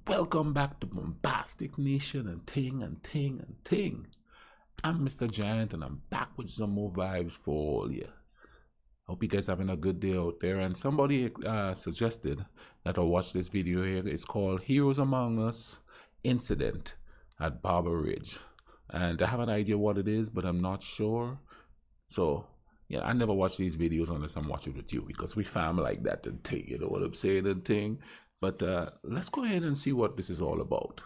Welcome back to Bombastic Nation and Ting and Ting and Ting. I'm Mr. Giant and I'm back with some more vibes for all you. Hope you guys having a good day out there. And somebody suggested that I watch this video here. It's called Heroes Among Us Incident at Bamber Ridge. And I have an idea what it is, but I'm not sure. So yeah, I never watch these videos unless I'm watching with you because we fam like that and Ting, you know what I'm saying and Ting. But let's go ahead and see what this is all about.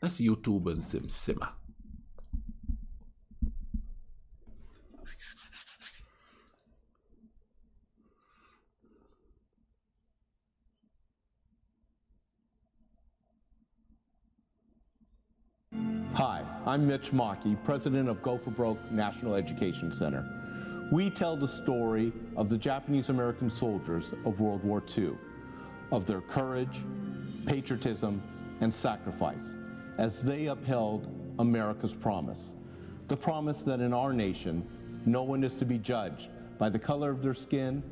Let's YouTube and simmer. Hi, I'm Mitch Mackey, president of Go for Broke National Education Center. We tell the story of the Japanese American soldiers of World War II, of their courage, patriotism, and sacrifice as they upheld America's promise. The promise that in our nation, no one is to be judged by the color of their skin,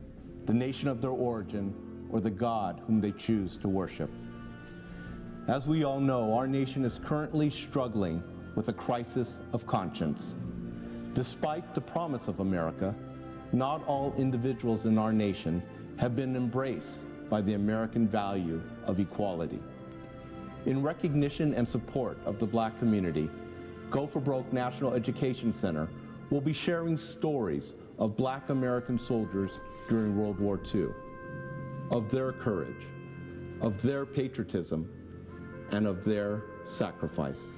the nation of their origin, or the God whom they choose to worship. As we all know, our nation is currently struggling with a crisis of conscience. Despite the promise of America, not all individuals in our nation have been embraced by the American value of equality. In recognition and support of the Black community, Go for Broke National Education Center will be sharing stories of Black American soldiers during World War II, of their courage, of their patriotism, and of their sacrifice.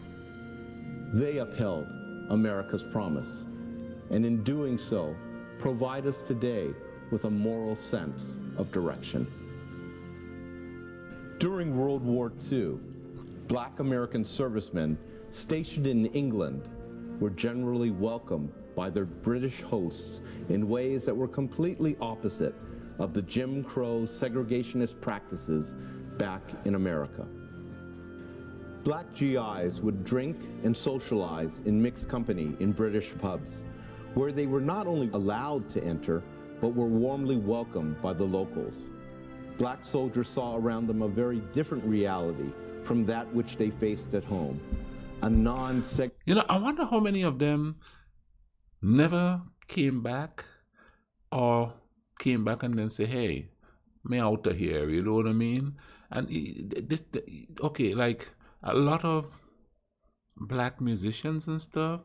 They upheld America's promise, and in doing so, provide us today with a moral sense of direction. During World War II, Black American servicemen stationed in England were generally welcomed by their British hosts in ways that were completely opposite of the Jim Crow segregationist practices back in America. Black GIs would drink and socialize in mixed company in British pubs, where they were not only allowed to enter, but were warmly welcomed by the locals. Black soldiers saw around them a very different reality from that which they faced at home. A You know, I wonder how many of them never came back or came back and then say, hey, me out of here, you know what I mean? And okay, like a lot of Black musicians and stuff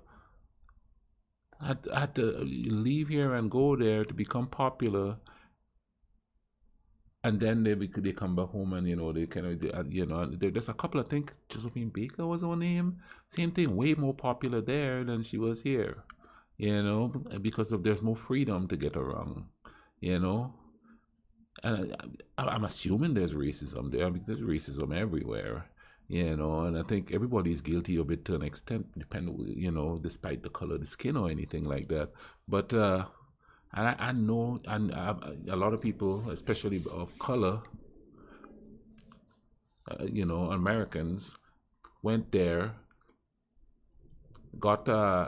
had to leave here and go there to become popular. And then they come back home and, you know, they kind of, you know, there's a couple, I think Josephine Baker was her name. Same thing, way more popular there than she was here, you know, because there's more freedom to get around, you know. And I'm assuming there's racism there. I mean, there's racism everywhere, you know, and I think everybody's guilty of it to an extent, you know, despite the color of the skin or anything like that. But, I know, and a lot of people, especially of color, you know, Americans, went there, got,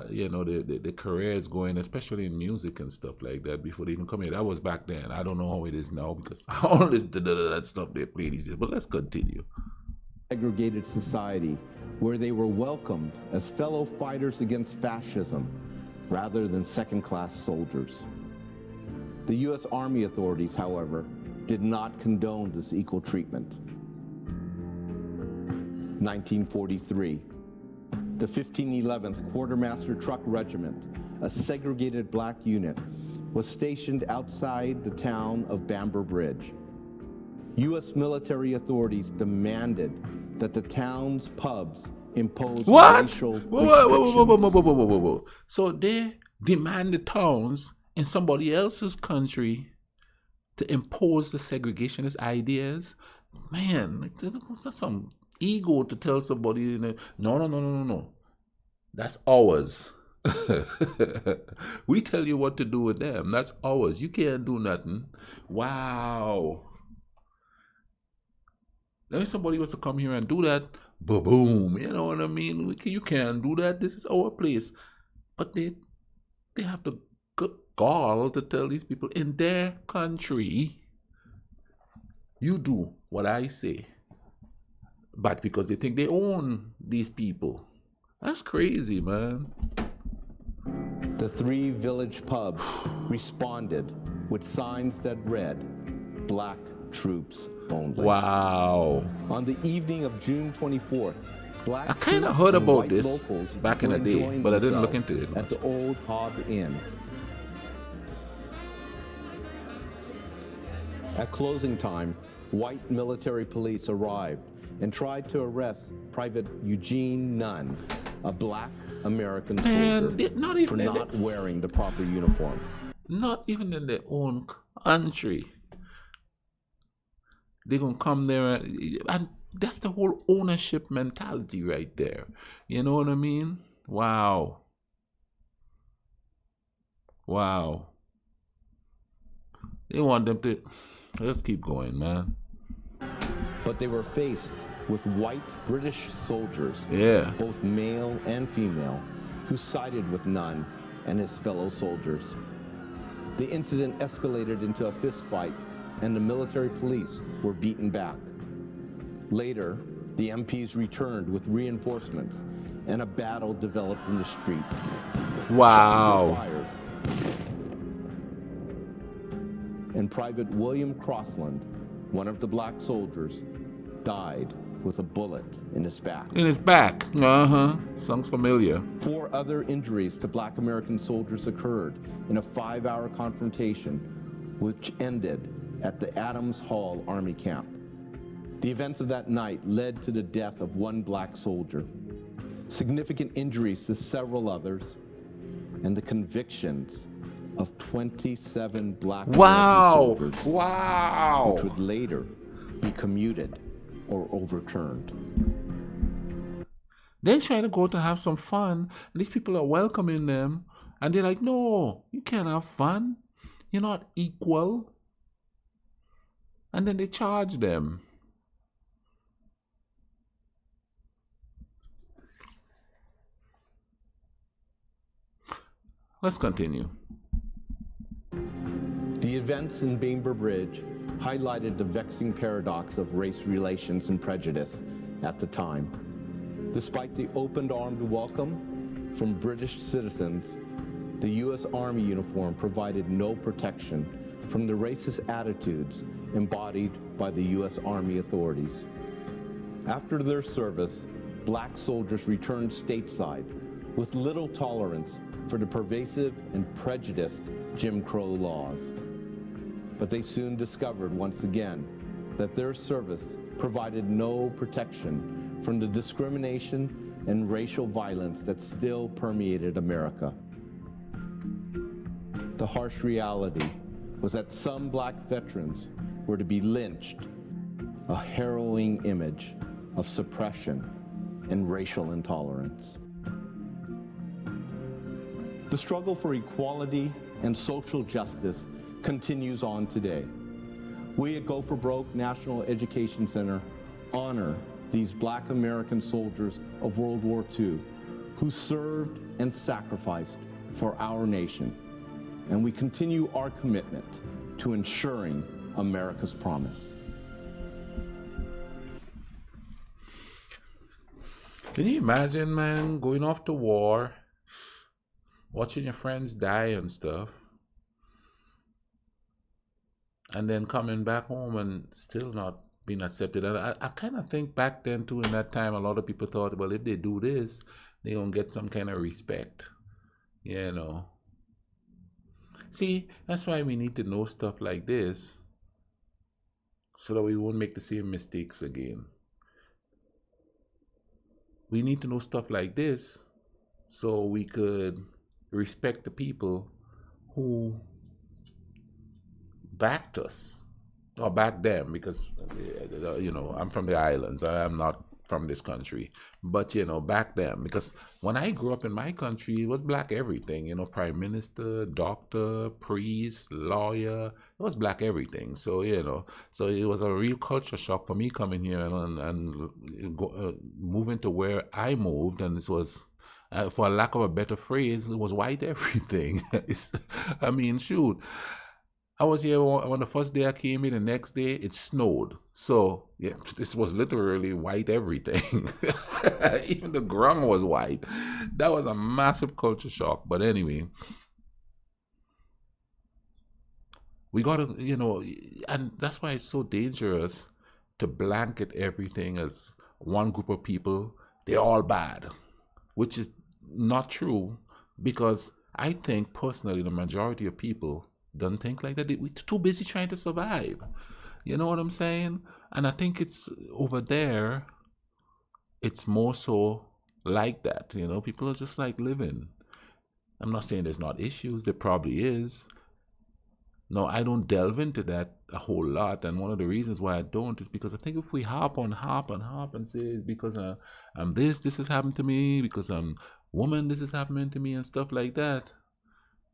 you know, the careers going, especially in music and stuff like that, before they even come here. That was back then. I don't know how it is now because all this that stuff they play these days. But let's continue. Segregated society where they were welcomed as fellow fighters against fascism rather than second-class soldiers. The U.S. Army authorities, however, did not condone this equal treatment. 1943, the 1511th Quartermaster Truck Regiment, a segregated Black unit, was stationed outside the town of Bamber Bridge. U.S. military authorities demanded that the town's pubs impose racial restrictions. Whoa. So they demand the towns in somebody else's country to impose the segregationist ideas. Man, like, that's some ego to tell somebody, you know, no. That's ours. We tell you what to do with them. That's ours. You can't do nothing. Wow. Now if somebody was to come here and do that, boom, you know what I mean? You can't do that. This is our place. But they have the gall to tell these people in their country, you do what I say. but because they think they own these people. That's crazy, man. The 3 village pubs responded with signs that read, "Black troops only." Wow. On the evening of June 24th, black I kind of troops heard and about white this locals back in were the day, enjoying but I didn't look themselves into it at much. the old Hob Inn. At closing time, white military police arrived and tried to arrest Private Eugene Nunn, a black American soldier, not even for not wearing the proper uniform. Not even in their own country. They're going to come there and that's the whole ownership mentality right there. You know what I mean? Wow. Wow. They want them to... Let's keep going, man. But they were faced with white British soldiers, Yeah. both male and female, who sided with Nunn and his fellow soldiers. The incident escalated into a fist fight, and the military police were beaten back. Later, the MPs returned with reinforcements, and a battle developed in the street. Shots were Wow. fired, and Private William Crossland, one of the black soldiers, died with a bullet in his back. In his back. Uh-huh. Sounds familiar. 4 other injuries to black American soldiers occurred in a 5-hour confrontation, which ended at the Adams Hall Army Camp. The events of that night led to the death of 1 black soldier, significant injuries to several others, and the convictions of 27 black American soldiers, Wow. which would later be commuted or overturned. They're trying to go to have some fun, and these people are welcoming them, and they're like, no, you can't have fun. You're not equal. And then they charge them. Let's continue. The events in Bamber Bridge highlighted the vexing paradox of race relations and prejudice at the time. Despite the open armed welcome from British citizens, the U.S. Army uniform provided no protection from the racist attitudes embodied by the U.S. Army authorities. After their service, black soldiers returned stateside with little tolerance for the pervasive and prejudiced Jim Crow laws. But they soon discovered once again that their service provided no protection from the discrimination and racial violence that still permeated America. The harsh reality was that some black veterans were to be lynched, a harrowing image of suppression and racial intolerance. The struggle for equality and social justice continues on today. We at Go for Broke National Education Center honor these black American soldiers of World War II who served and sacrificed for our nation. And we continue our commitment to ensuring America's promise. Can you imagine, man, going off to war, watching your friends die and stuff, and then coming back home and still not being accepted? And I kind of think back then too, in that time, a lot of people thought, well, if they do this, they're going to get some kind of respect, you know. See, that's why we need to know stuff like this so that we won't make the same mistakes again. We need to know stuff like this so we could respect the people who backed us, or backed them, because, you know, I'm from the islands. I'm not from this country, but, you know, back them, because when I grew up in my country, it was black everything, you know, prime minister, doctor, priest, lawyer, it was black everything. So, you know, so it was a real culture shock for me coming here and moving to where I moved, and this was, for lack of a better phrase, it was white everything. I mean, shoot, I was here when the first day I came in. The next day it snowed. So yeah, this was literally white everything. Even the ground was white. That was a massive culture shock. But anyway, we gotta, and that's why it's so dangerous to blanket everything as one group of people. They're all bad, which is not true, because I think personally the majority of people don't think like that. We're too busy trying to survive. You know what I'm saying? And I think it's over there, it's more so like that. People are just like living. I'm not saying there's not issues, there probably is. No, I don't delve into that a whole lot, and one of the reasons why I don't is because I think if we hop and say it's because I'm this has happened to me, because I'm woman, this is happening to me, and stuff like that,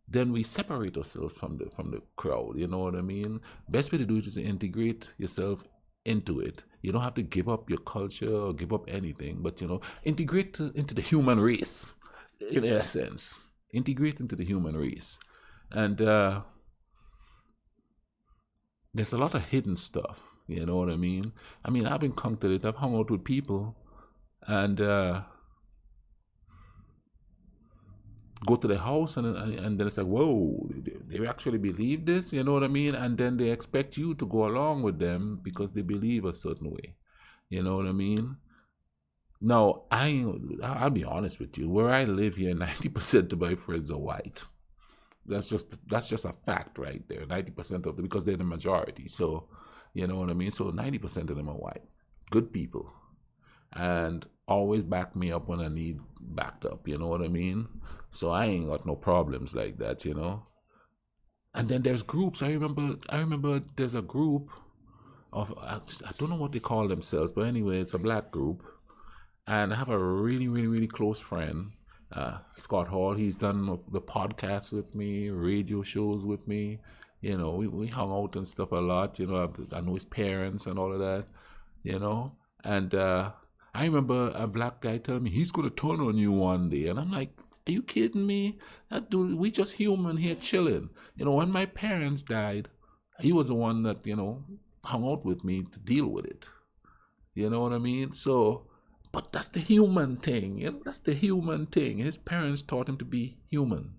then we separate ourselves from the crowd. You know what I mean? Best way to do it is to integrate yourself into it. You don't have to give up your culture or give up anything, but integrate into the human race, in essence. Integrate into the human race, and there's a lot of hidden stuff. You know what I mean? I've encountered it. I've hung out with people and go to the house, and then it's like, whoa, they actually believe this? You know what I mean? And then they expect you to go along with them because they believe a certain way. You know what I mean? Now, I'll be honest with you. Where I live here, 90% of my friends are white. That's just a fact right there. 90% of them, because they're the majority. So, you know what I mean? So 90% of them are white. Good people. And always back me up when I need backed up. You know what I mean? So I ain't got no problems like that, And then there's groups. I remember there's a group of, I don't know what they call themselves, but anyway, it's a black group. And I have a really, really, really close friend, Scott Hall. He's done the podcast with me, radio shows with me. We hung out and stuff a lot. I know his parents and all of that. And I remember a black guy telling me he's gonna turn on you one day, and I'm like, are you kidding me? That dude, we just human here chilling. When my parents died, he was the one that hung out with me to deal with it. You know what I mean? So. But that's the human thing. That's the human thing. His parents taught him to be human.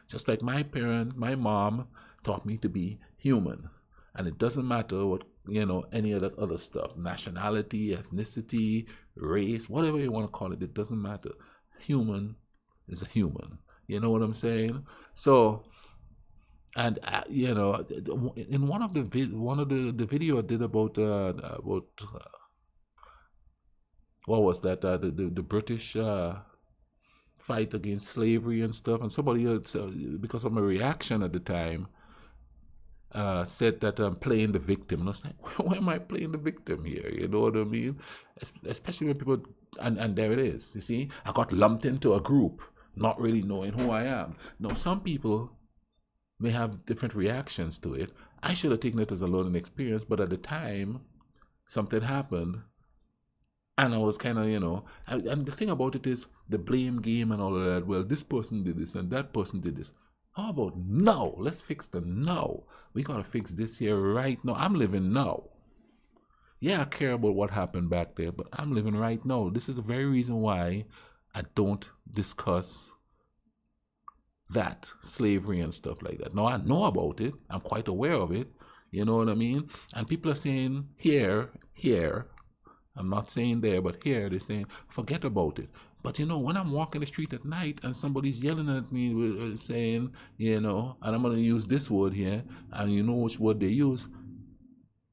Just like my mom taught me to be human. And it doesn't matter what, any of that other stuff. Nationality, ethnicity, race, whatever you want to call it. It doesn't matter. Human is a human. You know what I'm saying? So, and in one of the video I did about what was that? The British fight against slavery and stuff. And somebody else, because of my reaction at the time, said that I'm playing the victim. And I was like, why am I playing the victim here? You know what I mean? Especially when people, and there it is. You see, I got lumped into a group, not really knowing who I am. Now, some people may have different reactions to it. I should have taken it as a learning experience, but at the time, something happened. And I was kind of, and the thing about it is the blame game and all of that. Well, this person did this and that person did this. How about now? Let's fix the now. We got to fix this here right now. I'm living now. Yeah, I care about what happened back there, but I'm living right now. This is the very reason why I don't discuss that, slavery and stuff like that. Now, I know about it. I'm quite aware of it. You know what I mean? And people are saying here. I'm not saying there, but here they're saying, forget about it. But when I'm walking the street at night and somebody's yelling at me saying, and I'm going to use this word here, and you know which word they use,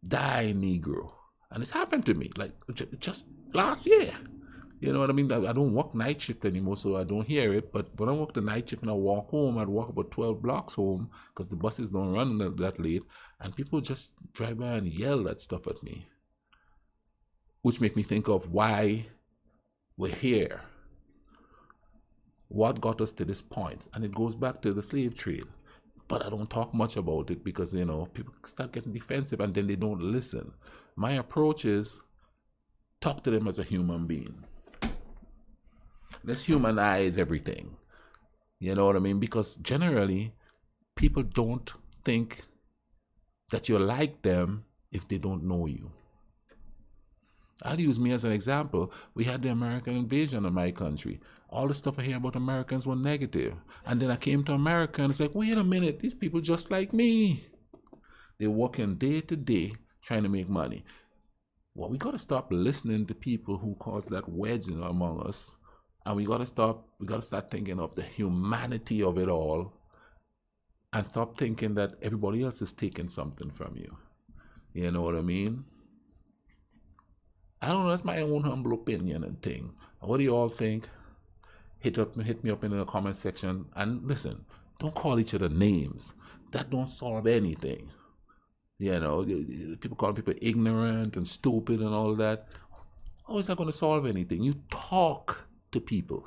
die Negro. And it's happened to me, like just last year. You know what I mean? I don't work night shift anymore, so I don't hear it. But when I work the night shift and I walk home, I'd walk about 12 blocks home because the buses don't run that late. And people just drive by and yell that stuff at me, which make me think of why we're here. What got us to this point? And it goes back to the slave trade. But I don't talk much about it because, people start getting defensive and then they don't listen. My approach is talk to them as a human being. Let's humanize everything. You know what I mean? Because generally, people don't think that you like them if they don't know you. I'll use me as an example. We had the American invasion of my country. All the stuff I hear about Americans were negative. And then I came to America and it's like, wait a minute, these people just like me. They're working day to day trying to make money. Well, we got to stop listening to people who cause that wedge among us. And we got to start thinking of the humanity of it all and stop thinking that everybody else is taking something from you. You know what I mean? I don't know, that's my own humble opinion and thing. What do you all think? Hit me up in the comment section. And listen, don't call each other names. That don't solve anything. You know, people call people ignorant and stupid and all of that. How is that going to solve anything? You talk to people.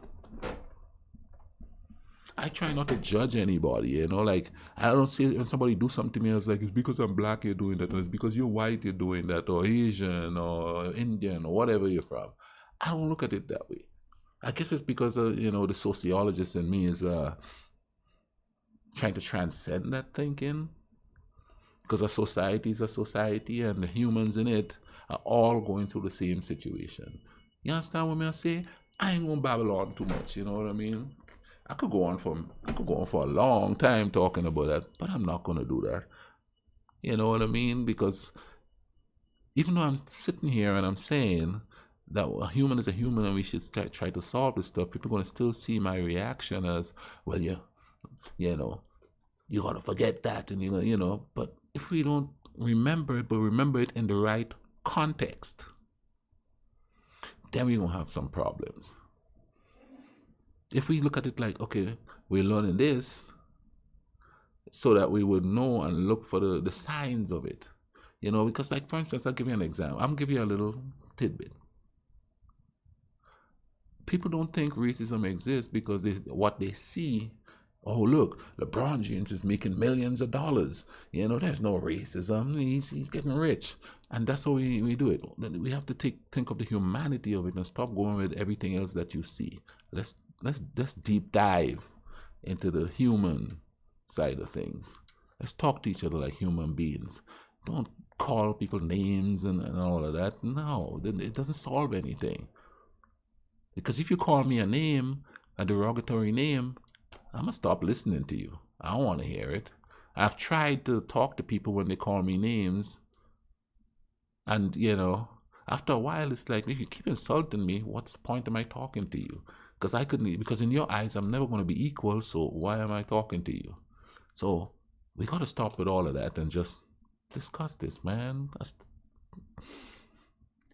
I try not to judge anybody, you know, like I don't see when somebody do something to me, I was like, it's because I'm black you're doing that, and it's because you're white you're doing that, or Asian or Indian or whatever you're from. I don't look at it that way. I guess it's because you know, the sociologist in me is trying to transcend that thinking, because a society is a society and the humans in it are all going through the same situation. You understand what I say? I ain't gonna babble on too much, you know what I mean? I could go on for a long time talking about that, but I'm not gonna do that. You know what I mean? Because even though I'm sitting here and I'm saying that a human is a human and we should try to solve this stuff, people are gonna still see my reaction as, well, you know, you gotta forget that, and you know. But if we don't remember it, but remember it in the right context, then we're gonna have some problems. If we look at it like, okay, we're learning this so that we would know and look for the signs of it. You know, because like, for instance, I'll give you an example. I'm giving you a little tidbit. People don't think racism exists because what they see, oh, look, LeBron James is making millions of dollars. You know, there's no racism. He's getting rich. And that's how we do it. We have to think of the humanity of it and stop going with everything else that you see. Let's deep dive into the human side of things. Let's talk to each other like human beings. Don't call people names and all of that. No, it doesn't solve anything. Because if you call me a name, a derogatory name, I'm going to stop listening to you. I don't want to hear it. I've tried to talk to people when they call me names. And, you know, after a while, it's like, if you keep insulting me, what's the point of my talking to you? Because in your eyes, I'm never going to be equal, so why am I talking to you? So we got to stop with all of that and just discuss this, man.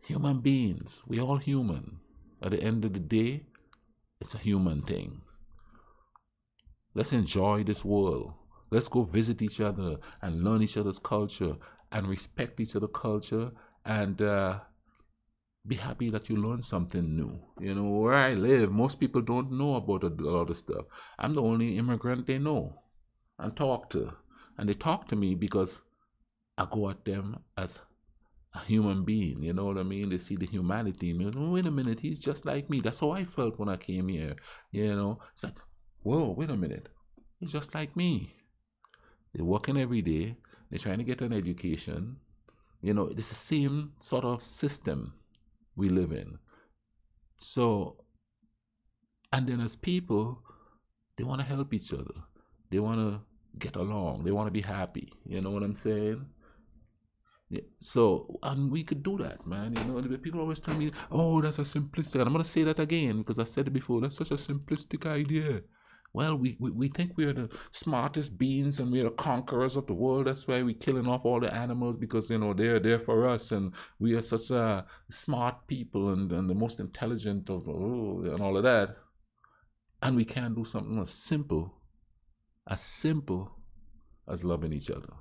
Human beings, we all human. At the end of the day, it's a human thing. Let's enjoy this world. Let's go visit each other and learn each other's culture and respect each other's culture and be happy that you learned something new. You know, where I live, most people don't know about a lot of stuff. I'm the only immigrant they know and talk to. And they talk to me because I go at them as a human being. You know what I mean? They see the humanity in me. Oh, wait a minute, he's just like me. That's how I felt when I came here. You know, it's like, whoa, wait a minute. He's just like me. They're working every day. They're trying to get an education. You know, it's the same sort of system we live in. So, and then as people, they want to help each other. They want to get along. They want to be happy. You know what I'm saying? Yeah. So, and we could do that, man. You know, people always tell me, oh, that's a simplistic. And I'm going to say that again because I said it before. That's such a simplistic idea. Well, we think we're the smartest beings and we're the conquerors of the world. That's why we're killing off all the animals because, you know, they're there for us and we are such smart people and the most intelligent of and all of that. And we can't do something as simple as loving each other.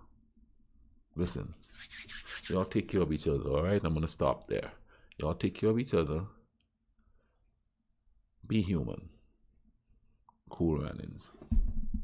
Listen, y'all take care of each other, all right? I'm going to stop there. Y'all take care of each other. Be human. Cool runnings.